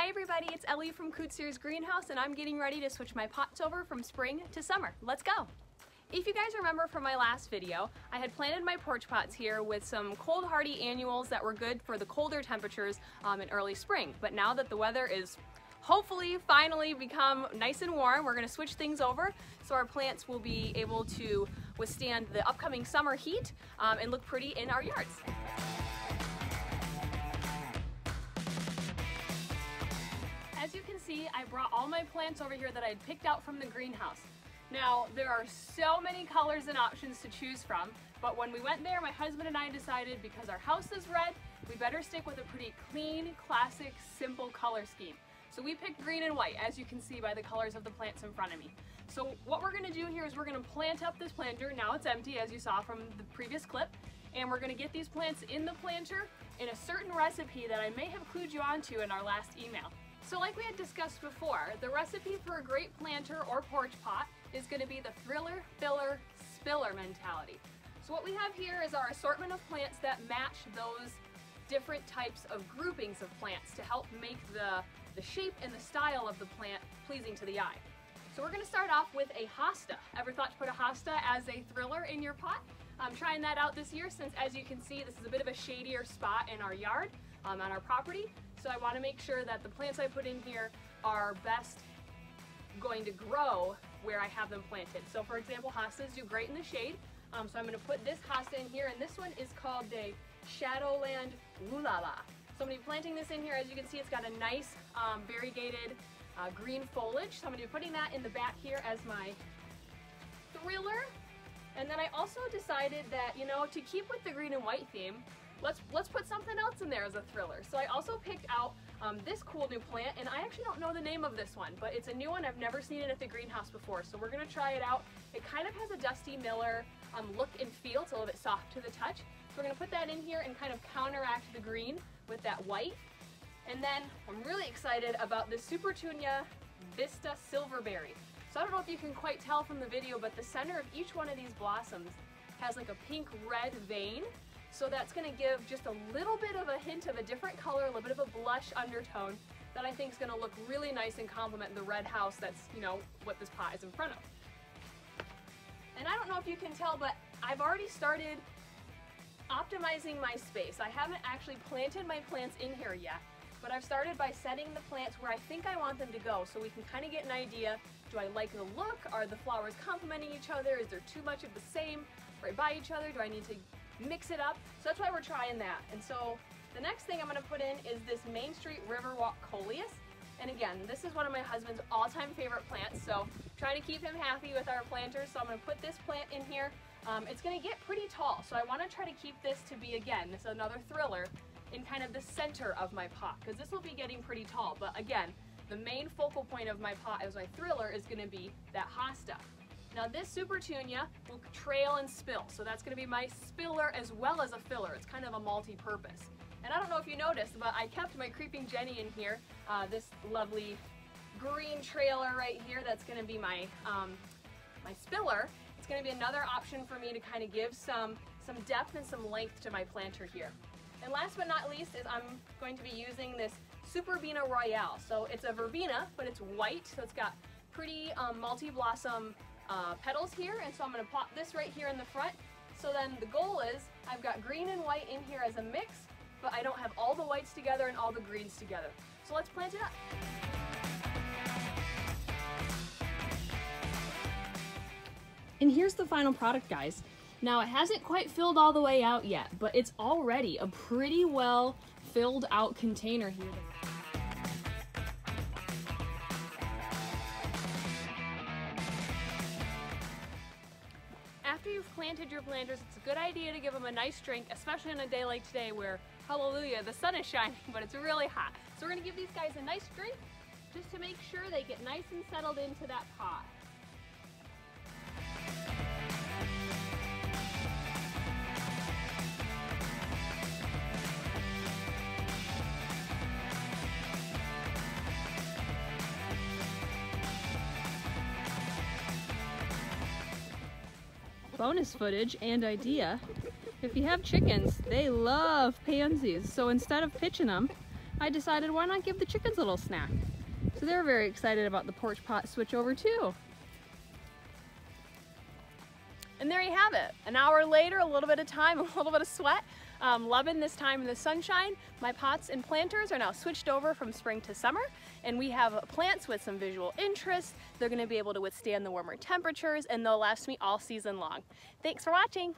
Hi everybody, it's Ellie from Cootser's Greenhouse and I'm getting ready to switch my pots over from spring to summer. Let's go! If you guys remember from my last video, I had planted my porch pots here with some cold hardy annuals that were good for the colder temperatures in early spring. But now that the weather is hopefully finally become nice and warm, we're going to switch things over so our plants will be able to withstand the upcoming summer heat and look pretty in our yards. As you can see, I brought all my plants over here that I had picked out from the greenhouse. Now, there are so many colors and options to choose from, but when we went there, my husband and I decided because our house is red, we better stick with a pretty clean, classic, simple color scheme. So we picked green and white, as you can see by the colors of the plants in front of me. So what we're going to do here is we're going to plant up this planter. Now it's empty, as you saw from the previous clip, and we're going to get these plants in the planter in a certain recipe that I may have clued you onto in our last email. So like we had discussed before, the recipe for a great planter or porch pot is going to be the thriller, filler, spiller mentality. So what we have here is our assortment of plants that match those different types of groupings of plants to help make the shape and the style of the plant pleasing to the eye. So we're going to start off with a Hosta. Ever thought to put a Hosta as a thriller in your pot? I'm trying that out this year since, as you can see, this is a bit of a shadier spot in our yard, on our property. So I want to make sure that the plants I put in here are best going to grow where I have them planted. So for example, hostas do great in the shade. So I'm going to put this hosta in here, and this one is called the Shadowland Lulala. So I'm going to be planting this in here. As you can see, it's got a nice variegated green foliage. So I'm going to be putting that in the back here as my thriller. And then I also decided that, you know, to keep with the green and white theme, let's put something else in there as a thriller. So I also picked out this cool new plant, and I actually don't know the name of this one, but it's a new one. I've never seen it at the greenhouse before, so we're going to try it out. It kind of has a Dusty Miller look and feel. It's a little bit soft to the touch. So we're going to put that in here and kind of counteract the green with that white. And then I'm really excited about this Supertunia Vista Silverberry. So I don't know if you can quite tell from the video, but the center of each one of these blossoms has like a pink-red vein. So that's going to give just a little bit of a hint of a different color, a little bit of a blush undertone that I think is going to look really nice and complement the red house that's, you know, what this pot is in front of. And I don't know if you can tell, but I've already started optimizing my space. I haven't actually planted my plants in here yet, but I've started by setting the plants where I think I want them to go so we can kind of get an idea. Do I like the look? Are the flowers complementing each other? Is there too much of the same right by each other? Do I need to mix it up? So that's why we're trying that. And so the next thing I'm going to put in is this Main Street Riverwalk Coleus. And again, this is one of my husband's all-time favorite plants, so trying to keep him happy with our planters. So I'm going to put this plant in here. It's going to get pretty tall, so I want to try to keep this to be, again, this is another thriller, in kind of the center of my pot, because this will be getting pretty tall. But again, the main focal point of my pot as my thriller is going to be that Hosta. Now this Supertunia will trail and spill, so that's going to be my spiller as well as a filler. It's kind of a multi-purpose. And I don't know if you noticed, but I kept my Creeping Jenny in here, this lovely green trailer right here. That's going to be my, my spiller. It's going to be another option for me to kind of give some depth and some length to my planter here. And last but not least is I'm going to be using this Superbina Royale. So it's a verbena, but it's white, so it's got pretty multi-blossom petals here, and so I'm going to pop this right here in the front. So then the goal is I've got green and white in here as a mix, but I don't have all the whites together and all the greens together. So let's plant it up. And here's the final product, guys. Now it hasn't quite filled all the way out yet, but it's already a pretty well filled out container here. After you've planted your planters, it's a good idea to give them a nice drink, especially on a day like today where, hallelujah, the sun is shining, but it's really hot. So we're going to give these guys a nice drink just to make sure they get nice and settled into that pot. Bonus footage and idea. If you have chickens, they love pansies. So instead of pitching them, I decided why not give the chickens a little snack. So they're very excited about the porch pot switchover too. And there you have it. An hour later, a little bit of time, a little bit of sweat. Loving this time in the sunshine. My pots and planters are now switched over from spring to summer, and we have plants with some visual interest. They're going to be able to withstand the warmer temperatures, and they'll last me all season long. Thanks for watching.